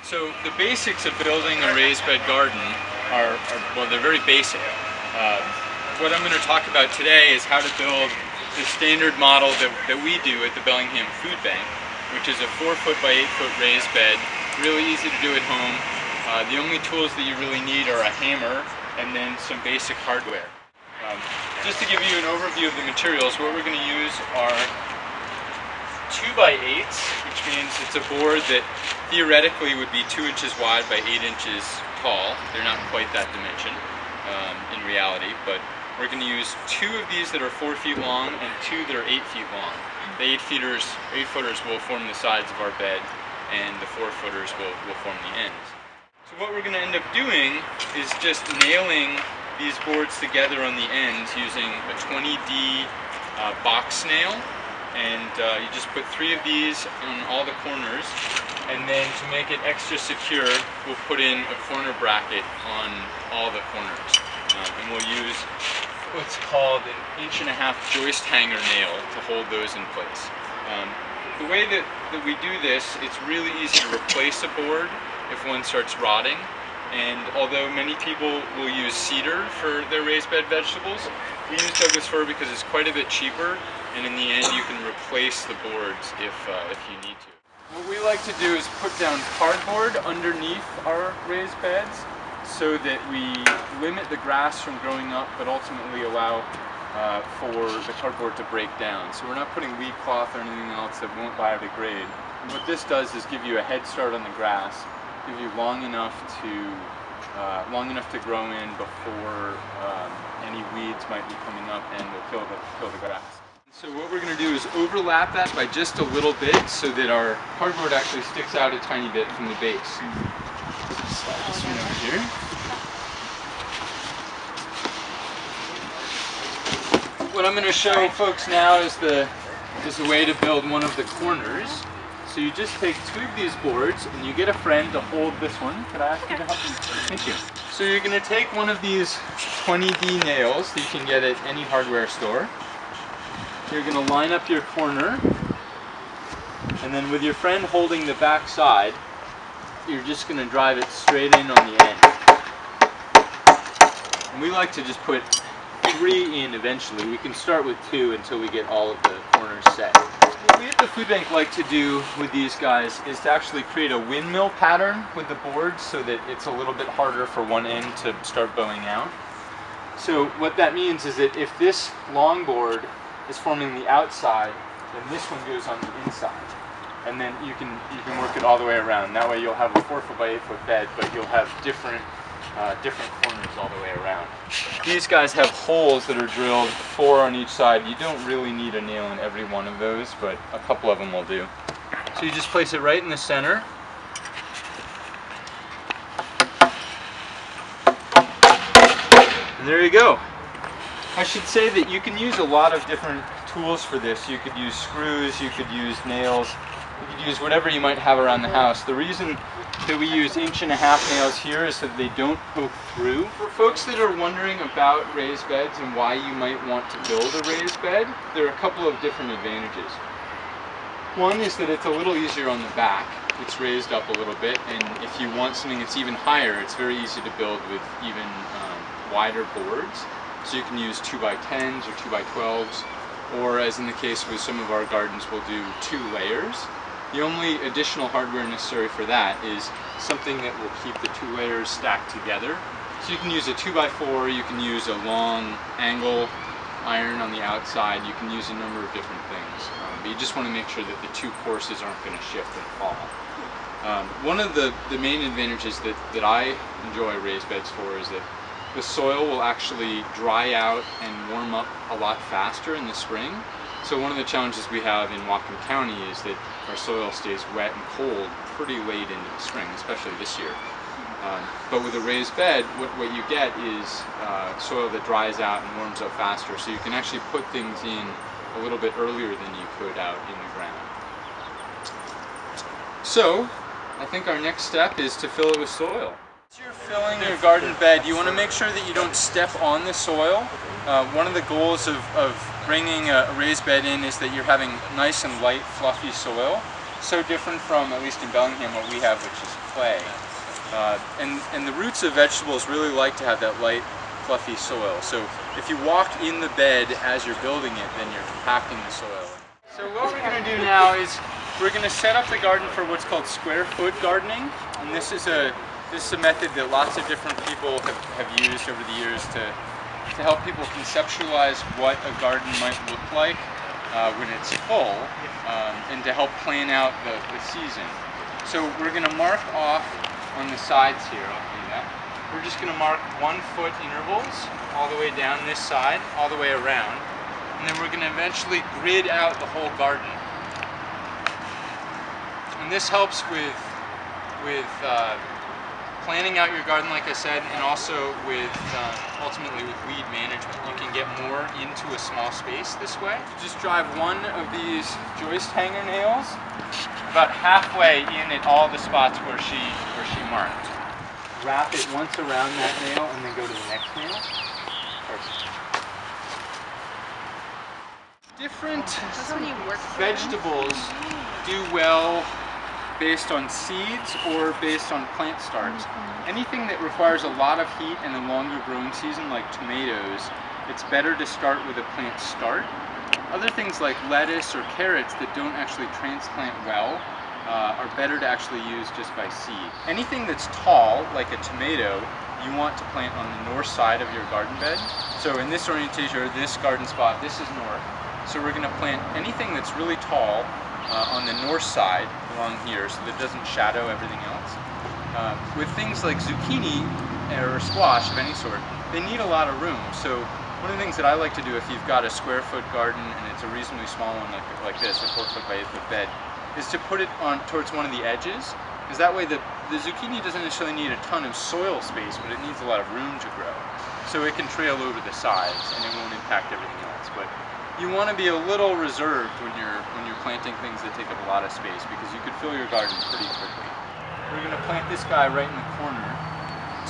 So the basics of building a raised bed garden are well, they're very basic. What I'm going to talk about today is how to build the standard model that we do at the Bellingham Food Bank, which is a 4-foot by 8-foot raised bed. Really easy to do at home. The only tools that you really need are a hammer and then some basic hardware. Just to give you an overview of the materials, what we're going to use are 2x8s, which means it's a board that theoretically would be 2 inches wide by 8 inches tall. They're not quite that dimension in reality, but we're going to use 2 of these that are 4 feet long and 2 that are 8 feet long. The 8-footers will form the sides of our bed, and the 4-footers will form the ends. So what we're going to end up doing is just nailing these boards together on the ends using a 20D box nail. And you just put 3 of these on all the corners, and then to make it extra secure, we'll put in a corner bracket on all the corners. And we'll use what's called an 1.5-inch joist hanger nail to hold those in place. The way that we do this, it's really easy to replace a board if one starts rotting. And although many people will use cedar for their raised bed vegetables, we use Douglas fir because it's quite a bit cheaper, and in the end you can replace the boards if you need to. What we like to do is put down cardboard underneath our raised beds so that we limit the grass from growing up, but ultimately allow for the cardboard to break down. So we're not putting weed cloth or anything else that won't biodegrade. And what this does is give you a head start on the grass, give you long enough to grow in before any weeds might be coming up and will kill the grass. So what we're going to do is overlap that by just a little bit so that our cardboard actually sticks out a tiny bit from the base. Slide this one over here. What I'm going to show folks now is the way to build one of the corners. So you just take 2 of these boards and you get a friend to hold this one. Could I ask you to help me? Thank you. So you're going to take one of these 20D nails that you can get at any hardware store. You're going to line up your corner, and then with your friend holding the back side, you're just going to drive it straight in on the end. And we like to just put 3 in eventually. We can start with 2 until we get all of the corners set. What we at the food bank like to do with these guys is to actually create a windmill pattern with the boards so that it's a little bit harder for one end to start bowing out. So what that means is that if this long board is forming the outside, then this one goes on the inside. And then you can work it all the way around. That way you'll have a 4-foot by 8-foot bed, but you'll have different corners all the way around. These guys have holes that are drilled 4 on each side. You don't really need a nail in every one of those, but a couple of them will do. So you just place it right in the center. And there you go. I should say that you can use a lot of different tools for this. You could use screws, you could use nails, you could use whatever you might have around the house. The reason that we use 1.5-inch nails here is so that they don't poke through. For folks that are wondering about raised beds and why you might want to build a raised bed, there are a couple of different advantages. One is that it's a little easier on the back. It's raised up a little bit, and if you want something that's even higher, it's very easy to build with even wider boards. So you can use 2x10s or 2x12s, or as in the case with some of our gardens, we'll do 2 layers. The only additional hardware necessary for that is something that will keep the 2 layers stacked together. So you can use a 2x4, you can use a long angle iron on the outside, you can use a number of different things. But you just want to make sure that the 2 courses aren't going to shift and fall. One of the main advantages that I enjoy raised beds for is that the soil will actually dry out and warm up a lot faster in the spring. So one of the challenges we have in Whatcom County is that our soil stays wet and cold pretty late into the spring, especially this year. But with a raised bed, what you get is soil that dries out and warms up faster, so you can actually put things in a little bit earlier than you could out in the ground. So I think our next step is to fill it with soil. As you're filling your garden bed, you want to make sure that you don't step on the soil. One of the goals of bringing a raised bed in is that you're having nice and light, fluffy soil. so different from, at least in Bellingham, what we have, which is clay. And the roots of vegetables really like to have that light, fluffy soil. So if you walk in the bed as you're building it, then you're compacting the soil. So what we're going to do now is we're going to set up the garden for what's called square foot gardening. And this is a method that lots of different people have used over the years to help people conceptualize what a garden might look like when it's full, and to help plan out the season. So we're going to mark off on the sides here. I'll do that. We're just going to mark 1 foot intervals all the way down this side, all the way around, and then we're going to eventually grid out the whole garden. And this helps with planning out your garden, like I said, and also with ultimately with weed management. You can get more into a small space this way. Just drive one of these joist hanger nails about halfway in at all the spots where she marked. Wrap it once around that nail and then go to the next nail. Perfect. Different vegetables do well based on seeds or based on plant starts. Anything that requires a lot of heat and a longer growing season, like tomatoes, it's better to start with a plant start. Other things like lettuce or carrots that don't actually transplant well are better to actually use just by seed. Anything that's tall, like a tomato, you want to plant on the north side of your garden bed. So in this orientation, or this garden spot, this is north. So we're going to plant anything that's really tall on the north side along here, so that it doesn't shadow everything else. With things like zucchini or squash of any sort, they need a lot of room. So one of the things that I like to do if you've got a square foot garden and it's a reasonably small one like this, a 4 foot by 8 foot bed, is to put it on towards one of the edges, because that way the zucchini doesn't necessarily need a ton of soil space, but it needs a lot of room to grow. So it can trail over the sides and it won't impact everything else. But you want to be a little reserved when you're planting things that take up a lot of space, because you could fill your garden pretty quickly. We're going to plant this guy right in the corner.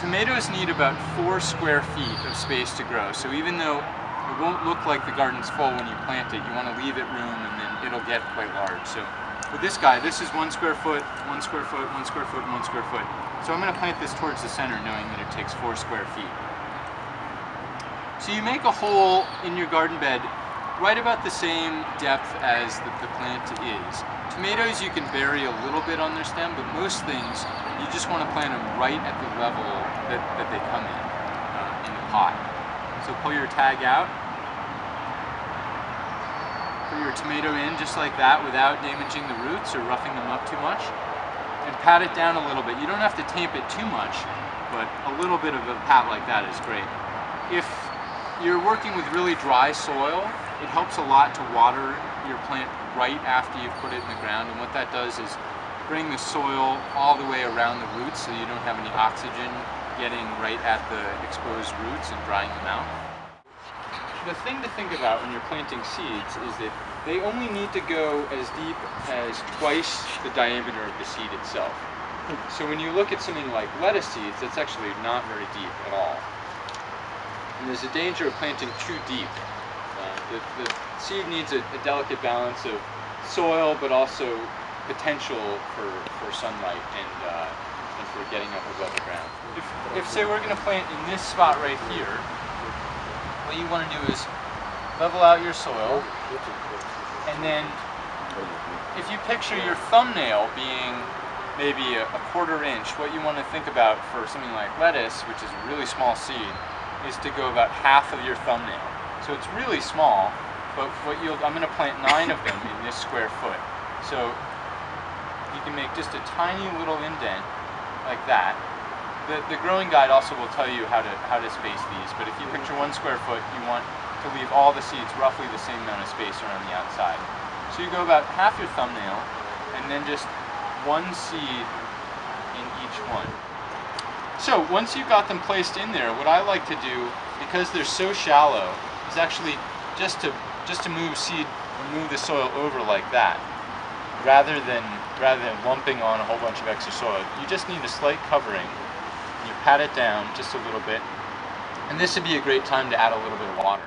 Tomatoes need about 4 square feet of space to grow, so even though it won't look like the garden's full when you plant it, you want to leave it room and then it'll get quite large. So with this guy, this is 1 square foot, 1 square foot, 1 square foot, and 1 square foot. So I'm going to plant this towards the center, knowing that it takes 4 square feet. So you make a hole in your garden bed right about the same depth as the plant is. Tomatoes you can bury a little bit on their stem, but most things you just want to plant them right at the level that they come in the pot. So pull your tag out, put your tomato in just like that without damaging the roots or roughing them up too much, and pat it down a little bit. You don't have to tamp it too much, but a little bit of a pat like that is great. If you're working with really dry soil, it helps a lot to water your plant right after you've put it in the ground, and what that does is bring the soil all the way around the roots so you don't have any oxygen getting right at the exposed roots and drying them out. The thing to think about when you're planting seeds is that they only need to go as deep as twice the diameter of the seed itself. So when you look at something like lettuce seeds, that's actually not very deep at all. And there's a danger of planting too deep. The seed needs a delicate balance of soil, but also potential for sunlight and for getting up above the ground. If say we're going to plant in this spot right here, what you want to do is level out your soil, and then if you picture your thumbnail being maybe a 1/4 inch, what you want to think about for something like lettuce, which is a really small seed, is to go about half of your thumbnail. So it's really small, but I'm going to plant 9 of them in this square foot. So you can make just a tiny little indent like that. The growing guide also will tell you how to space these, but if you picture 1 square foot, you want to leave all the seeds roughly the same amount of space around the outside. So you go about half your thumbnail, and then just 1 seed in each one. So once you've got them placed in there, what I like to do, because they're so shallow, is actually just to move the soil over like that, rather than lumping on a whole bunch of extra soil. You just need a slight covering. You pat it down just a little bit, and this would be a great time to add a little bit of water.